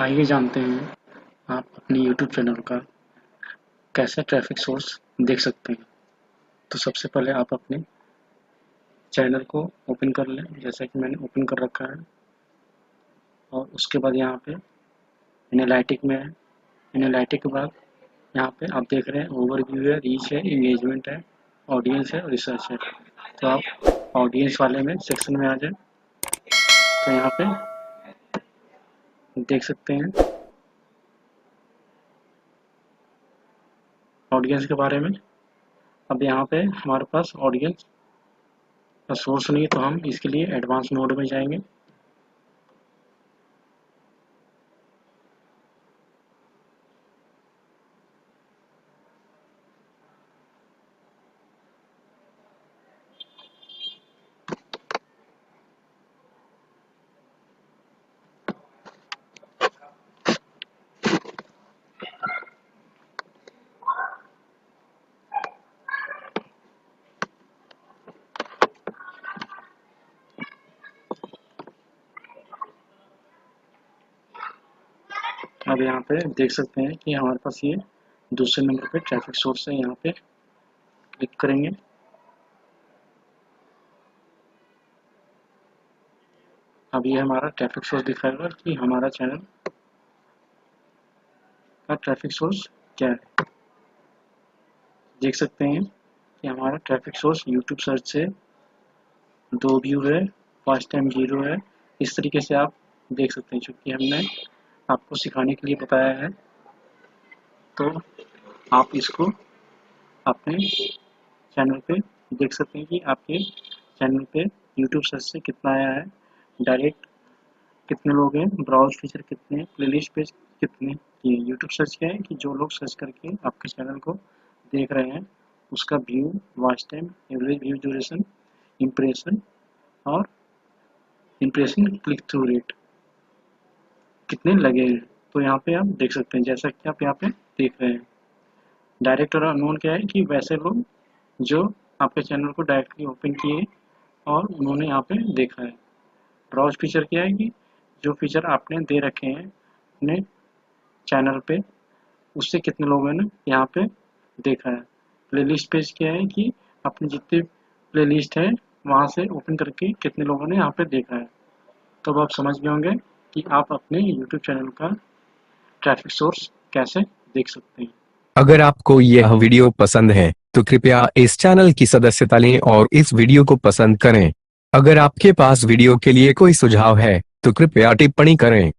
आइए जानते हैं आप अपने यूट्यूब चैनल का कैसे ट्रैफ़िक सोर्स देख सकते हैं। तो सबसे पहले आप अपने चैनल को ओपन कर लें, जैसा कि मैंने ओपन कर रखा है। और उसके बाद यहाँ पे एनालिटिक में है। एनालिटिक के बाद यहाँ पे आप देख रहे हैं ओवरव्यू है, रीच है, एंगेजमेंट है, ऑडियंस है और रिसर्च है। तो आप ऑडियंस वाले में सेक्शन में आ जाएँ। तो यहाँ पे देख सकते हैं ऑडियंस के बारे में। अब यहाँ पे हमारे पास ऑडियंस का सोर्स नहीं है, तो हम इसके लिए एडवांस मोड में जाएंगे। अब यहाँ पे देख सकते हैं कि हमारे पास ये दूसरे नंबर पे ट्रैफिक सोर्स है। यहाँ पे क्लिक करेंगे। अब ये हमारा ट्रैफिक सोर्स दिखाएगा कि हमारा चैनल का ट्रैफिक सोर्स क्या है। देख सकते हैं कि हमारा ट्रैफिक सोर्स यूट्यूब सर्च से 2 व्यू है, फर्स्ट टाइम 0 है। इस तरीके से आप देख सकते हैं, चूँकि हमने आपको सिखाने के लिए बताया है। तो आप इसको अपने चैनल पे देख सकते हैं कि आपके चैनल पे यूट्यूब सर्च से कितना आया है, डायरेक्ट कितने लोग हैं, ब्राउज फीचर कितने हैं, प्लेलिस्ट पेज कितने किए। यूट्यूब सर्च क्या है कि जो लोग सर्च करके आपके चैनल को देख रहे हैं उसका view, watch time, average view duration, impression और इम्प्रेशन क्लिक थ्रू रेट कितने लगे हैं। तो यहाँ पे आप देख सकते हैं, जैसा कि आप यहाँ पे देख रहे हैं। डायरेक्ट और अननोन क्या है कि वैसे लोग जो आपके चैनल को डायरेक्टली ओपन किए और उन्होंने यहाँ पे देखा है। ब्राउज फीचर क्या है कि जो फीचर आपने दे रखे हैं अपने चैनल पे उससे कितने लोगों ने यहाँ पे देखा है। प्लेलिस्ट पेज क्या है कि अपनी जितनी प्लेलिस्ट है वहाँ से ओपन करके कितने लोगों ने यहाँ पे देखा है। तो अब आप समझ गए होंगे कि आप अपने यूट्यूब चैनल का ट्रैफिक सोर्स कैसे देख सकते हैं। अगर आपको यह वीडियो पसंद है तो कृपया इस चैनल की सदस्यता लें और इस वीडियो को पसंद करें। अगर आपके पास वीडियो के लिए कोई सुझाव है तो कृपया टिप्पणी करें।